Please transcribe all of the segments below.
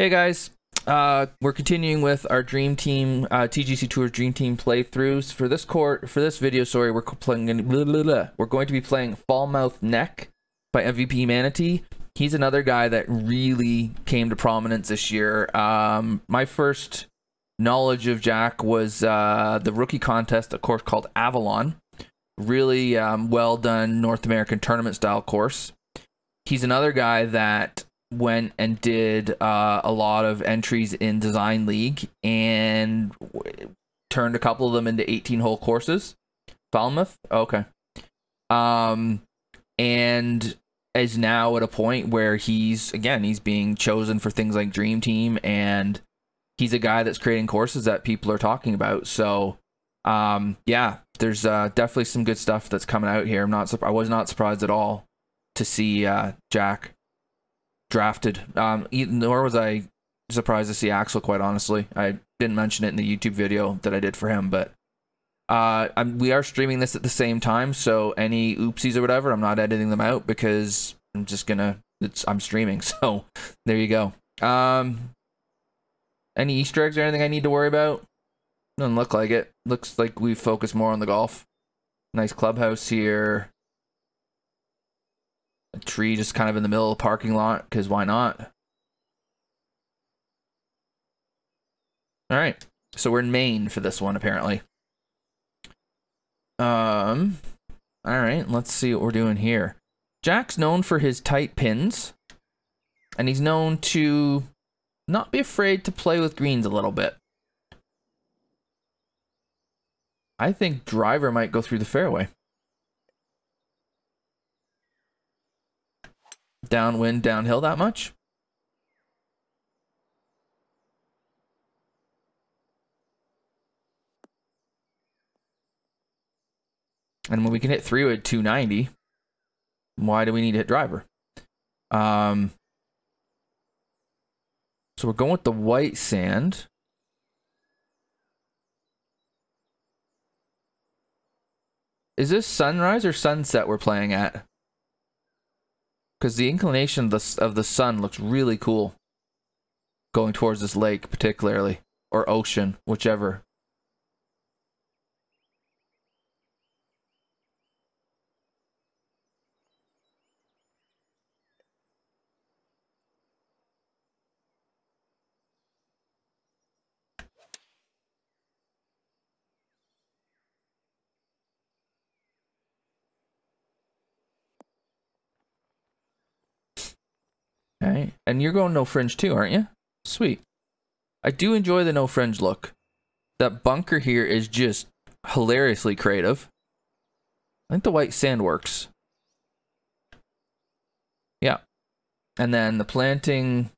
Hey guys, we're continuing with our Dream Team, TGCTours Dream Team playthroughs. For this video, sorry, we're going to be playing Falmouth Neck by mvpmanatee. He's another guy that really came to prominence this year. My first knowledge of Jack was the rookie contest, a course called Avalon. Really well done North American tournament style course. He's another guy that went and did a lot of entries in Design League and turned a couple of them into 18-hole courses. Falmouth? Okay. And is now at a point where he's being chosen for things like Dream Team, and he's a guy that's creating courses that people are talking about. So yeah, there's definitely some good stuff that's coming out here. I was not surprised at all to see Jack drafted, nor was I surprised to see Axel, quite honestly. I didn't mention it in the YouTube video that I did for him, but we are streaming this at the same time, so any oopsies or whatever, I'm not editing them out because I'm just gonna, I'm streaming, so there you go. Any Easter eggs or anything I need to worry about? Doesn't look like it. Looks like we focus more on the golf. Nice clubhouse here. A tree just kind of in the middle of the parking lot, because why not? Alright, so we're in Maine for this one, apparently. Alright, let's see what we're doing here. Jack's known for his tight pins, and he's known to not be afraid to play with greens a little bit. I think driver might go through the fairway. Downwind, downhill that much? And when we can hit 3 at 290, why do we need to hit driver? So we're going with the white sand. Is this sunrise or sunset we're playing at? Because the inclination of the sun looks really cool. Going towards this lake, particularly. Or ocean, whichever. Okay, and you're going no fringe too, aren't you? Sweet. I do enjoy the no fringe look. That bunker here is just hilariously creative. I think the white sand works. Yeah. And then the planting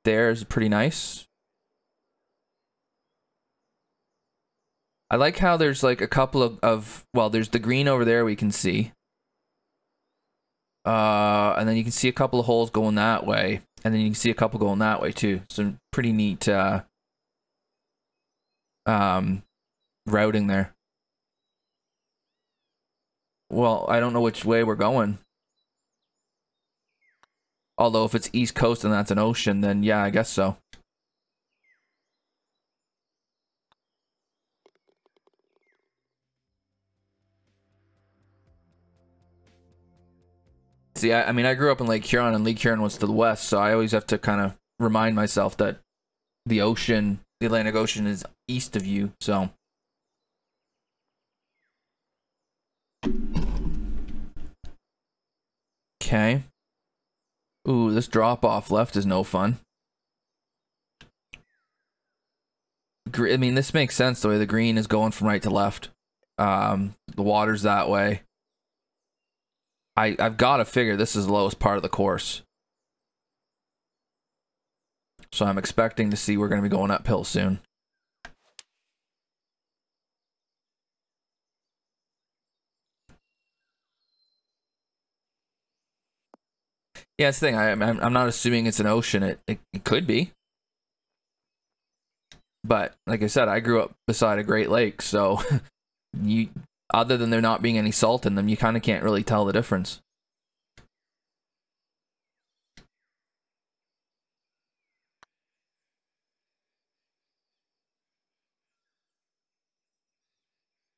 there is pretty nice. I like how there's like a couple of well, there's the green over there we can see. And then you can see a couple of holes going that way, and then you can see a couple going that way too. Some pretty neat routing there. Well, I don't know which way we're going. Although if it's East Coast and that's an ocean, then yeah, I guess so. See, I mean, I grew up in Lake Huron, and Lake Huron was to the west, so I always have to kind of remind myself that the ocean, the Atlantic Ocean, is east of you, so. Okay. Ooh, this drop-off left is no fun. I mean, this makes sense the way the green is going from right to left. The water's that way. I've got to figure this is the lowest part of the course. So I'm expecting to see we're going to be going uphill soon. Yeah, that's the thing. I'm not assuming it's an ocean. It could be. But, like I said, I grew up beside a Great Lake, so other than there not being any salt in them, you kind of can't really tell the difference.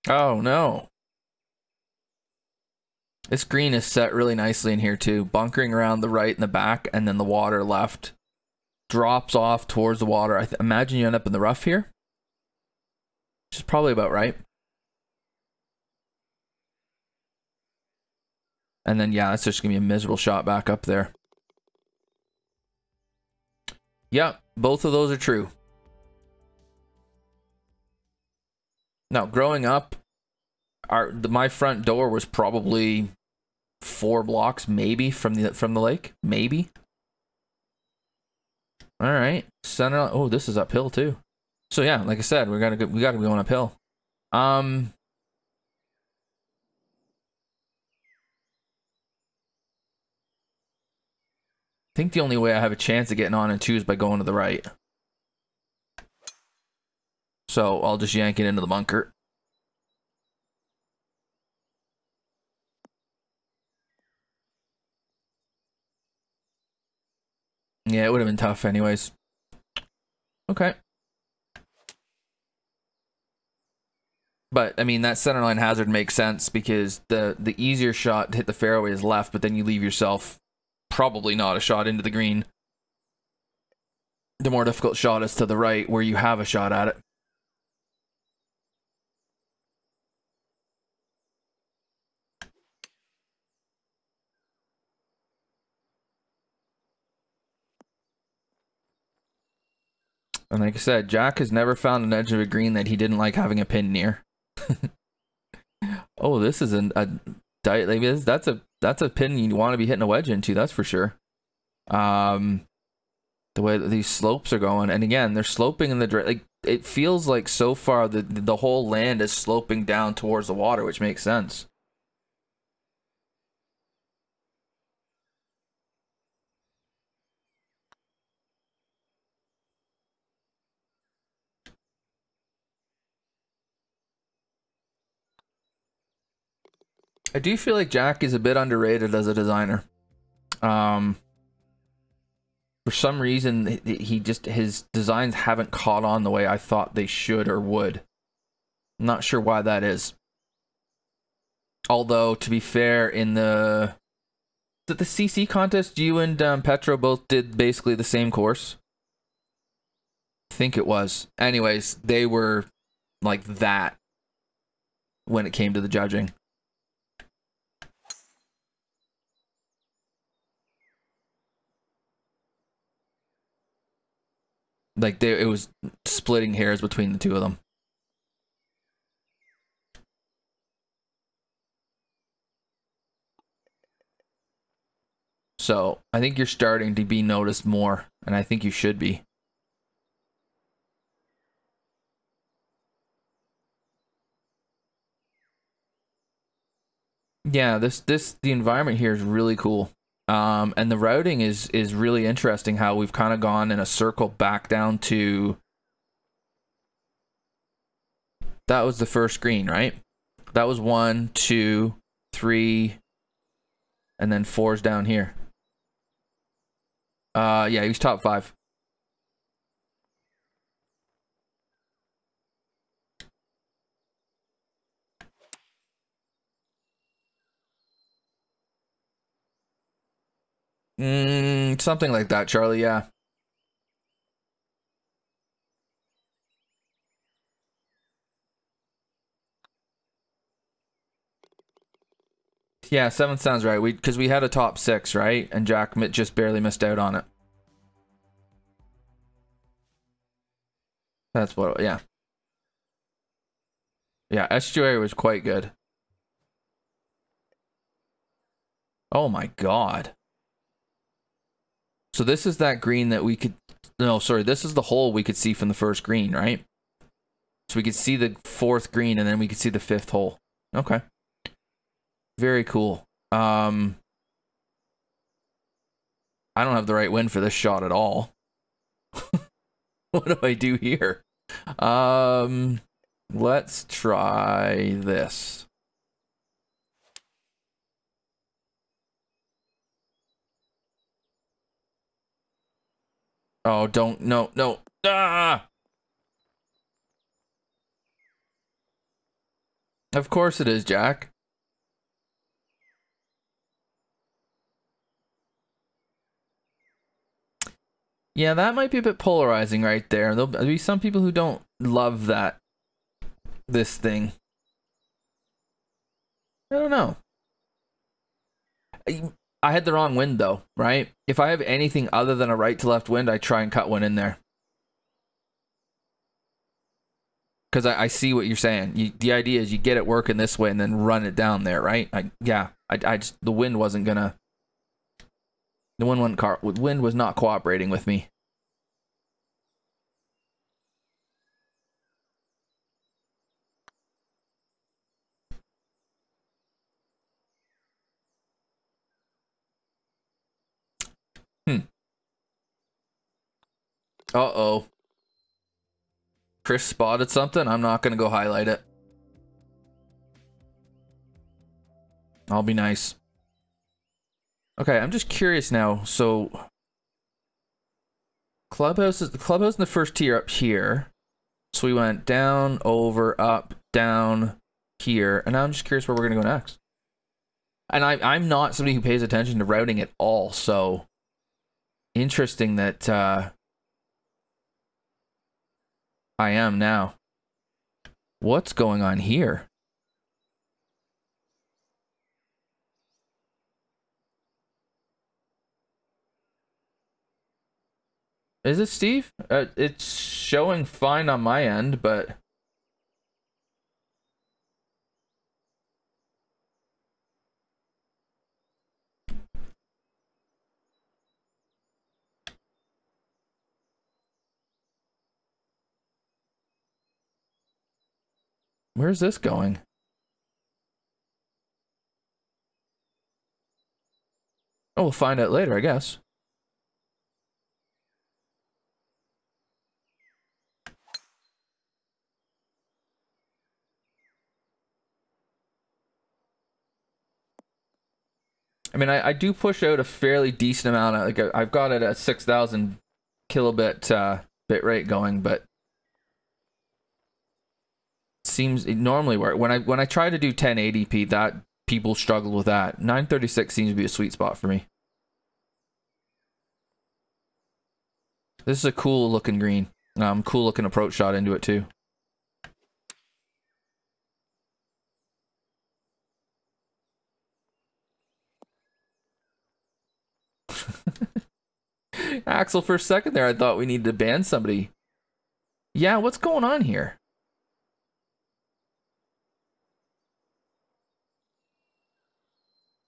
Oh no. This green is set really nicely in here too. Bunkering around the right and the back, and then the water left drops off towards the water. I imagine you end up in the rough here. Which is probably about right. And then, yeah, that's just going to be a miserable shot back up there. Yeah, both of those are true. Now, growing up, my front door was probably 4 blocks, maybe, from the lake. Maybe. All right. Center. Oh, this is uphill, too. So, yeah, like I said, we gotta be going uphill. I think the only way I have a chance of getting on in 2 is by going to the right. So I'll just yank it into the bunker. Yeah, it would have been tough anyways. Okay. But, I mean, that centerline hazard makes sense because the easier shot to hit the fairway is left, but then you leave yourself probably not a shot into the green. The more difficult shot is to the right where you have a shot at it. And like I said, Jack has never found an edge of a green that he didn't like having a pin near. Oh, this is that's a pin you want to be hitting a wedge into, that's for sure. The way that these slopes are going, and again, they're sloping in the like it feels like so far the whole land is sloping down towards the water, which makes sense. I do feel like Jack is a bit underrated as a designer. For some reason, his designs haven't caught on the way I thought they should or would. I'm not sure why that is. Although, to be fair, in the CC contest, you and Petro both did basically the same course. I think it was. Anyways, they were like that when it came to the judging. Like it was splitting hairs between the two of them. So I think you're starting to be noticed more, and I think you should be. Yeah, the environment here is really cool. And the routing is really interesting, how we've kind of gone in a circle back down to, that was the first green, right? That was 1, 2, 3, and then 4's down here. Yeah, he was top 5. Something like that, Charlie, yeah. Yeah, 7th sounds right. Because we had a top 6, right? And Jack just barely missed out on it. That's what, yeah. Yeah, estuary was quite good. Oh my god. So this is that green that we could, no, sorry, this is the hole we could see from the first green, right? So we could see the 4th green, and then we could see the 5th hole. Okay. Very cool. I don't have the right wind for this shot at all. What do I do here? Let's try this. Oh, don't, no, no. Ah! Of course it is, Jack. Yeah, that might be a bit polarizing right there. There'll be some people who don't love this thing. I don't know. I had the wrong wind though, right? If I have anything other than a right to left wind, I try and cut one in there. Because I see what you're saying. The idea is you get it working this way and then run it down there, right? I just, the wind wasn't gonna, the wind was not cooperating with me. Uh-oh. Chris spotted something. I'm not gonna go highlight it. I'll be nice. Okay, I'm just curious now. So the clubhouse in the first tier up here. So we went down, over, up, down, here, and now I'm just curious where we're gonna go next. And I'm not somebody who pays attention to routing at all, so interesting that I am now. What's going on here? Is it Steve? It's showing fine on my end, but where's this going? Oh, we'll find out later, I guess. I mean, I do push out a fairly decent amount. Like I've got it at 6,000 kilobit bit rate going, but seems it normally work when I try to do 1080p. That people struggle with that. 936 seems to be a sweet spot for me. This is a cool looking green. Cool looking approach shot into it too. Axel, for a second there, I thought we needed to ban somebody. Yeah, what's going on here?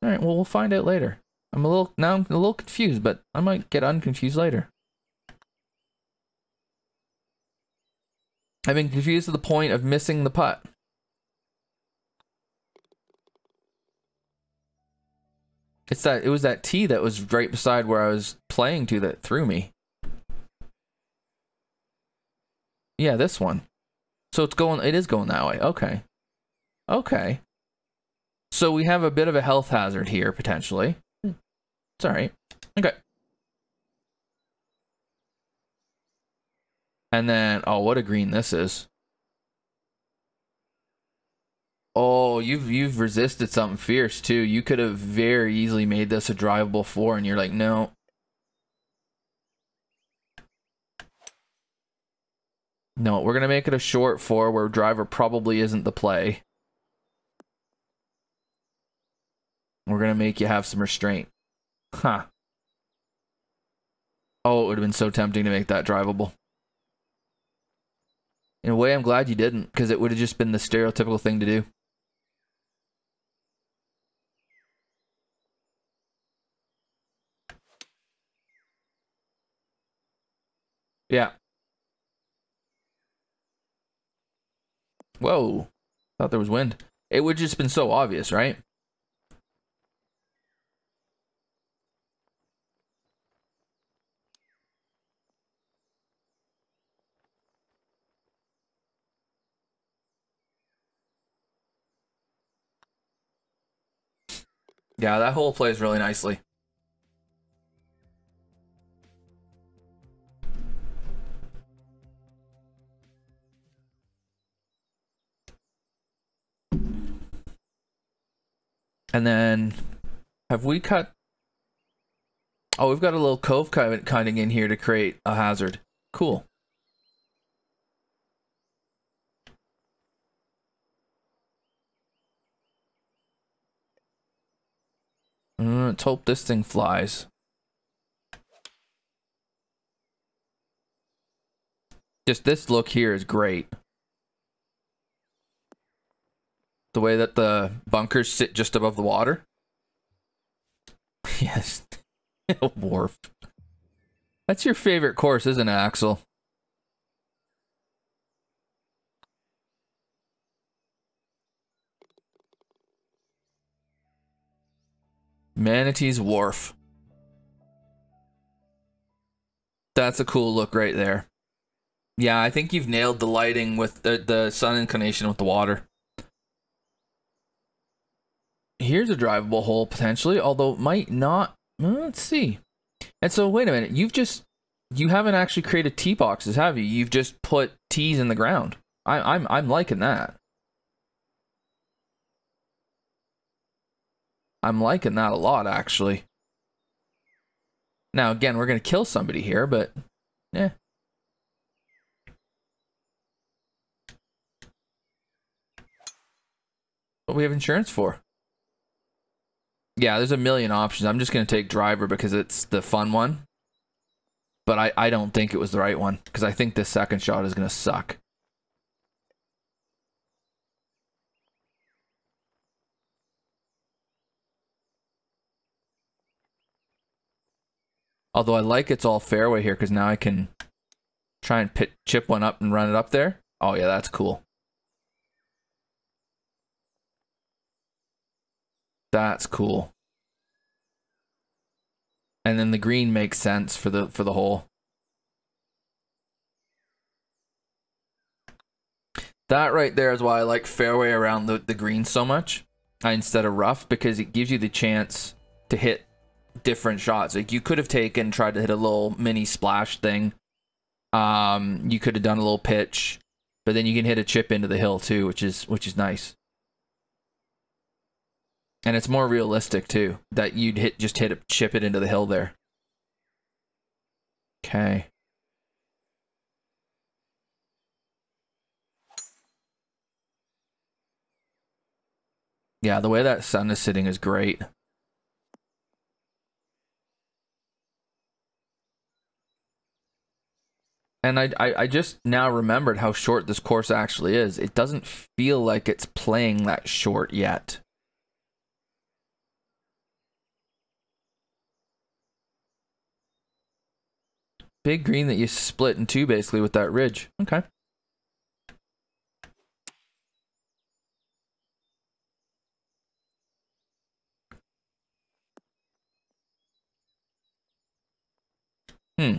All right, well, we'll find out later. I'm a little confused, but I might get unconfused later. I've been confused to the point of missing the putt. It was that tee that was right beside where I was playing to that threw me. Yeah, this one. So it is going that way. Okay. Okay. So we have a bit of a health hazard here, potentially. It's alright. Okay. And then, oh, what a green this is. Oh, you've resisted something fierce too. You could have very easily made this a drivable 4, and you're like, no. No, we're gonna make it a short 4 where driver probably isn't the play. We're gonna make you have some restraint. Huh. Oh, it would have been so tempting to make that drivable. In a way, I'm glad you didn't, because it would have just been the stereotypical thing to do. Yeah. Whoa. Thought there was wind. It would have just been so obvious, right? Yeah, that hole plays really nicely. And then, have we cut? Oh, we've got a little cove cutting in here to create a hazard. Cool. Let's hope this thing flies. Just this look here is great. The way that the bunkers sit just above the water. Yes. Wharf. That's your favorite course, isn't it, Axel? Manatee's Wharf. That's a cool look right there. Yeah, I think you've nailed the lighting with the sun inclination with the water. Here's a drivable hole potentially, although it might not. Let's see. And so wait a minute, you haven't actually created tee boxes, have you? You've just put tees in the ground. I'm liking that. I'm liking that a lot, actually. Now again, we're gonna kill somebody here, but yeah. What we have insurance for? Yeah, there's a million options. I'm just gonna take driver because it's the fun one. But I don't think it was the right one because I think this second shot is gonna suck. Although I like it's all fairway here because now I can try and chip one up and run it up there. Oh yeah, that's cool. That's cool. And then the green makes sense for the hole. That right there is why I like fairway around the green so much instead of rough, because it gives you the chance to hit different shots. Like you could have tried to hit a little mini splash thing. You could have done a little pitch, but then you can hit a chip into the hill too, which is nice. And it's more realistic too, that you'd chip it into the hill there. Okay. Yeah, the way that sun is sitting is great. And I just now remembered how short this course actually is. It doesn't feel like it's playing that short yet. Big green that you split in two basically with that ridge. Okay. Hmm.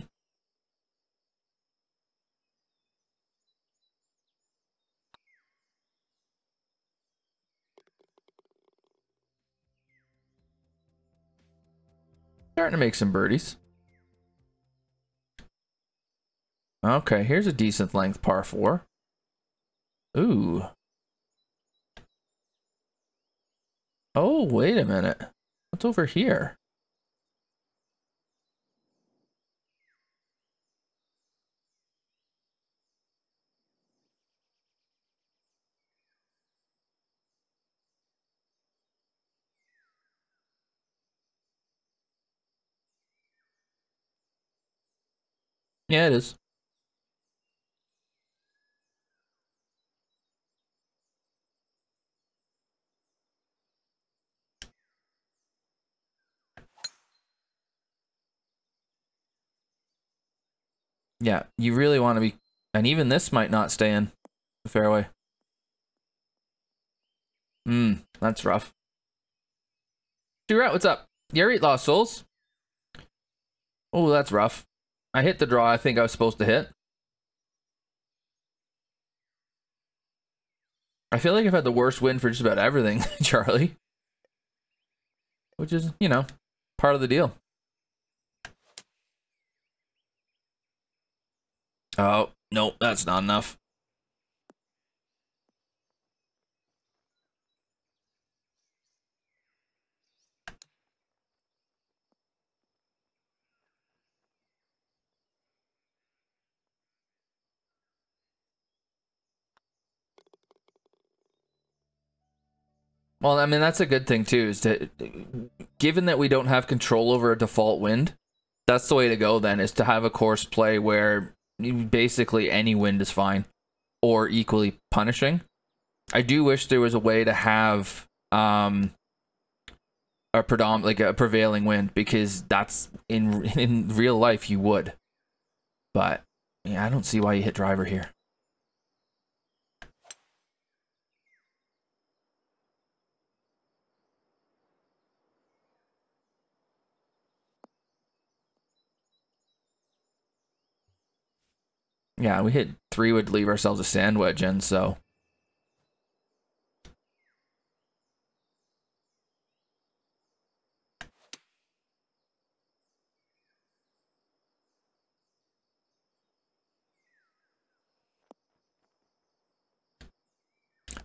Starting to make some birdies. Okay, here's a decent length par 4. Ooh. Oh, wait a minute. What's over here? Yeah, it is. Yeah, you really want to be... And even this might not stay in the fairway. That's rough. Rat, what's up? You eat Lost Souls? Oh, that's rough. I hit the draw I think I was supposed to hit. I feel like I've had the worst win for just about everything, Charlie. Which is, you know, part of the deal. Oh, no, that's not enough. Well, I mean, that's a good thing too, is to, given that we don't have control over a default wind, that's the way to go then, is to have a course play where basically any wind is fine or equally punishing. I do wish there was a way to have a prevailing wind, because that's in real life you would. But yeah, I don't see why you hit driver here. Yeah, we hit 3 would leave ourselves a sand wedge in, so.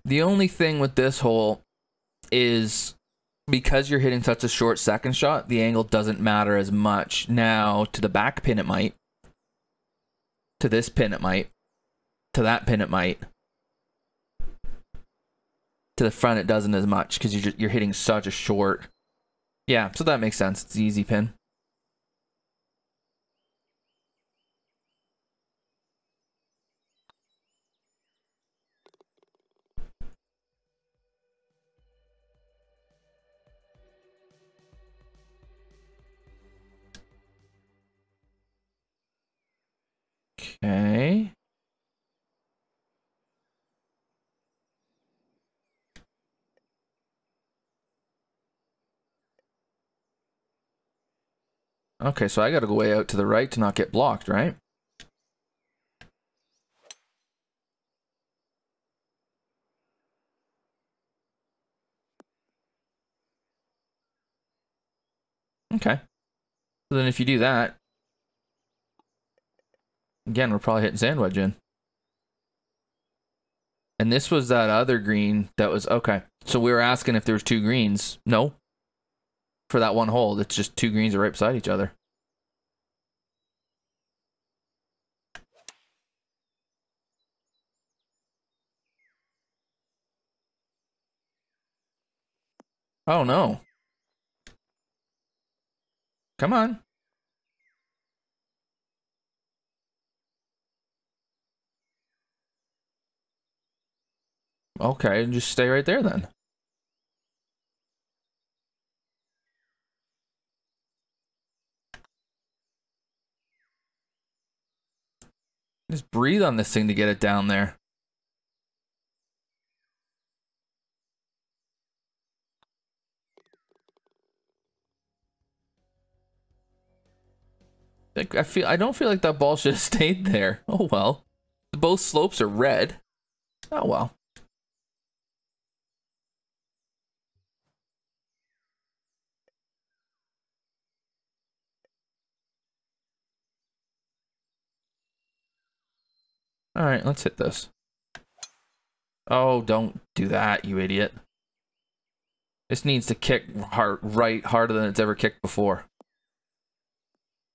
The only thing with this hole is, because you're hitting such a short second shot, the angle doesn't matter as much. Now, to the back pin it might. To this pin it might. To that pin it might. To the front it doesn't as much, because you're hitting such a short. Yeah, so that makes sense. It's the easy pin. Okay. Okay, so I gotta go way out to the right to not get blocked, right? Okay. So then if you do that, again, we're probably hitting sand wedge in. And this was that other green that was, okay. So we were asking if there was 2 greens. No. For that one hole, it's just 2 greens are right beside each other. Oh no. Come on. Okay, just stay right there then. Just breathe on this thing to get it down there. I don't feel like that ball should have stayed there. Oh well. Both slopes are red. Oh well. All right, let's hit this. Oh, don't do that, you idiot. This needs to kick right harder than it's ever kicked before.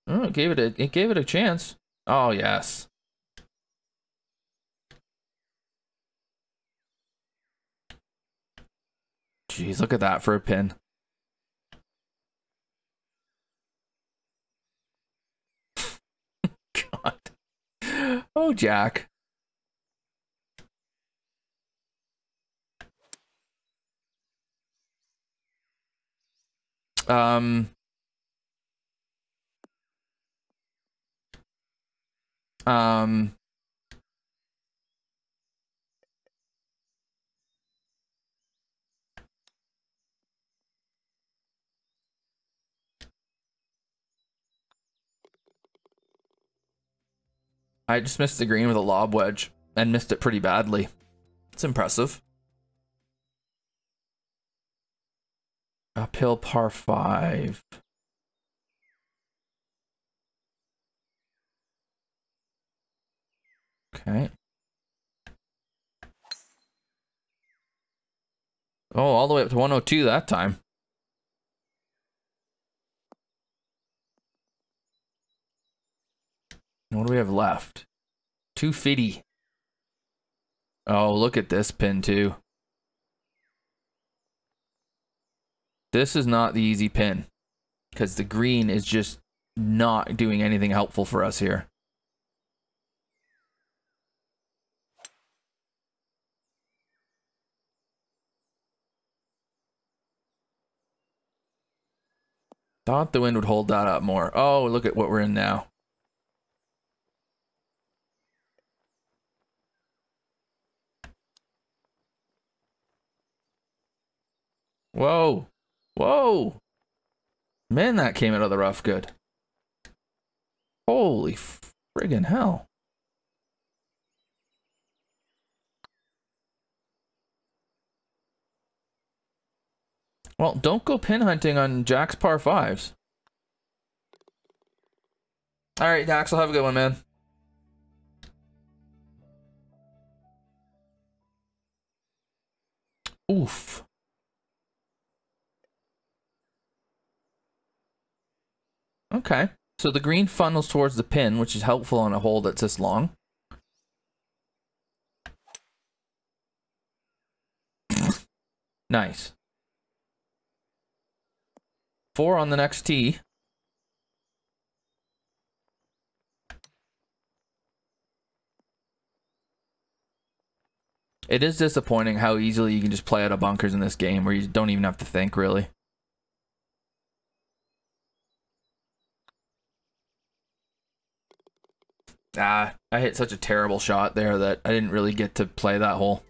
Oh, it gave it a chance. Oh yes. Jeez, look at that for a pin. God. Oh, Jack. Um. I just missed the green with a lob wedge and missed it pretty badly. It's impressive. Uphill par 5. Okay. Oh, all the way up to 102 that time. What do we have left? 250. Oh, look at this pin too. This is not the easy pin, because the green is just not doing anything helpful for us here. Thought the wind would hold that up more. Oh, look at what we're in now. Whoa. Whoa. Man, that came out of the rough good. Holy friggin' hell. Well, don't go pin hunting on Jack's par 5s. All right, Dax, I'll have a good one, man. Oof. Okay. So the green funnels towards the pin, which is helpful on a hole that's this long. Nice. 4 on the next tee. It is disappointing how easily you can just play out of bunkers in this game where you don't even have to think, really. Ah, I hit such a terrible shot there that I didn't really get to play that hole.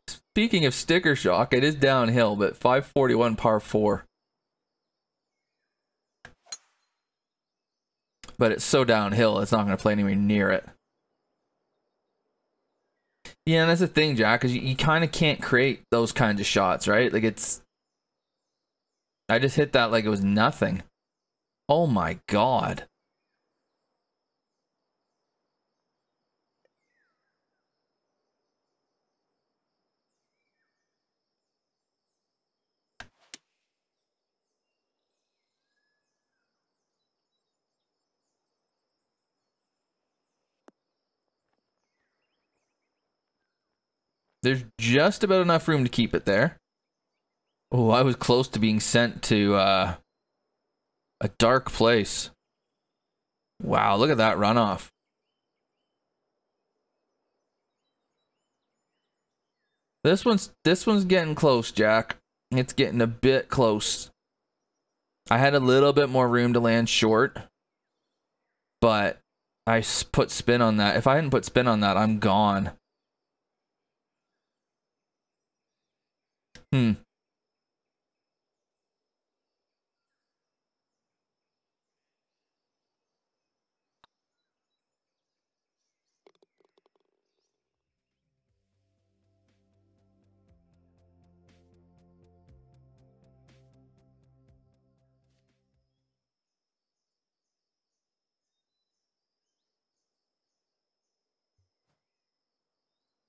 Speaking of sticker shock, it is downhill, but 541 par 4. But it's so downhill, it's not going to play anywhere near it. Yeah, and that's the thing, Jack, because you kind of can't create those kinds of shots, right? Like, it's... I just hit that like it was nothing. Oh my god. There's just about enough room to keep it there. Oh, I was close to being sent to a dark place. Wow, look at that runoff. This one's getting close, Jack. It's getting a bit close. I had a little bit more room to land short, but I put spin on that. If I hadn't put spin on that, I'm gone.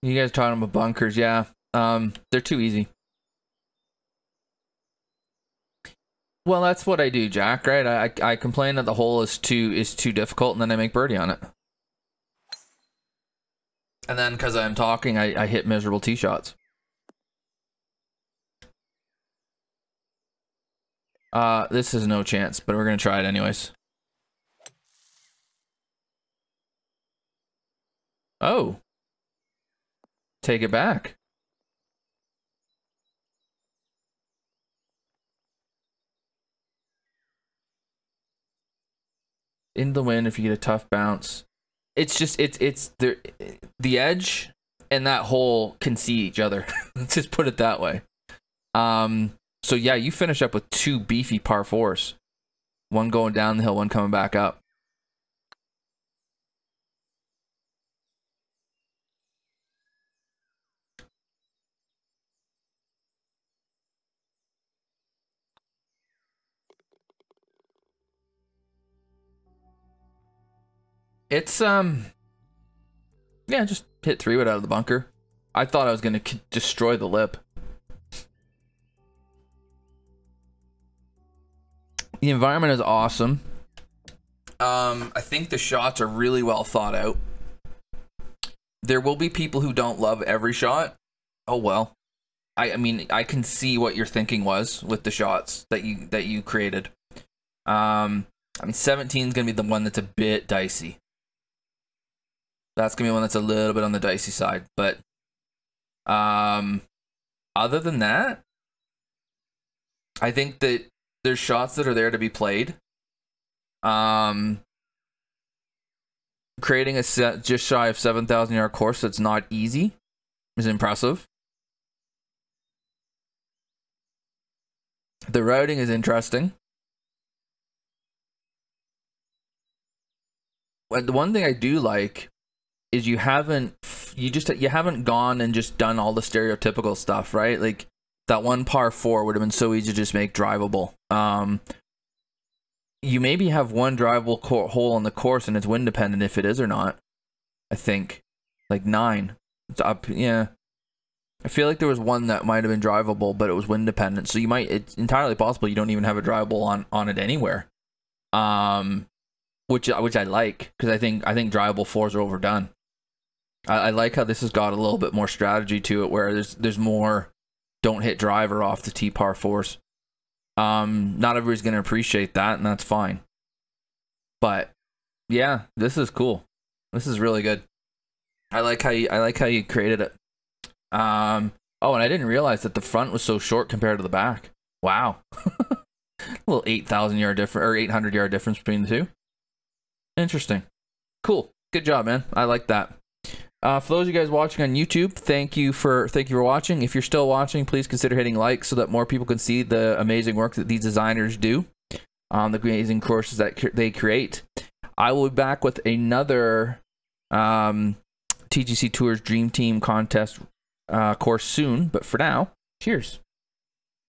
You guys talking about bunkers, yeah. They're too easy. Well, that's what I do, Jack, right? I complain that the hole is too difficult, and then I make birdie on it. And then because I'm talking, I hit miserable tee shots. This is no chance, but we're gonna try it anyways. Oh. Take it back. In the wind if you get a tough bounce. It's just it's the edge and that hole can see each other. Let's just put it that way. So yeah, you finish up with 2 beefy par 4s. One going down the hill, one coming back up. It's yeah, just hit 3-wood out of the bunker. I thought I was gonna destroy the lip. The environment is awesome. I think the shots are really well thought out. There will be people who don't love every shot. Oh well. I mean, I can see what your thinking was with the shots that you created. I mean, 17 is gonna be the one that's a bit dicey. That's gonna be one that's a little bit on the dicey side, but other than that, I think that there's shots that are there to be played. Creating a set just shy of 7,000-yard course that's not easy is impressive. The routing is interesting. The one thing I do like is you haven't gone and just done all the stereotypical stuff, right? Like that one par 4 would have been so easy to just make drivable. You maybe have one drivable hole on the course and it's wind dependent if it is or not. I think like 9. It's up, yeah. I feel like there was one that might have been drivable, but it was wind dependent. So it's entirely possible you don't even have a drivable on it anywhere. Which I like, because I think drivable 4s are overdone. I like how this has got a little bit more strategy to it, where there's more don't hit driver off the tee par 4s. Not everybody's gonna appreciate that, and that's fine. But yeah, this is cool. This is really good. I like how you created it. Oh, and I didn't realize that the front was so short compared to the back. Wow. A little 8,000-yard difference, or 800-yard difference between the two. Interesting. Cool. Good job, man. I like that. For those of you guys watching on YouTube, thank you for watching. If you're still watching, please consider hitting like so that more people can see the amazing work that these designers do, the amazing courses that they create. I will be back with another TGC Tours Dream Team contest course soon, but for now, cheers.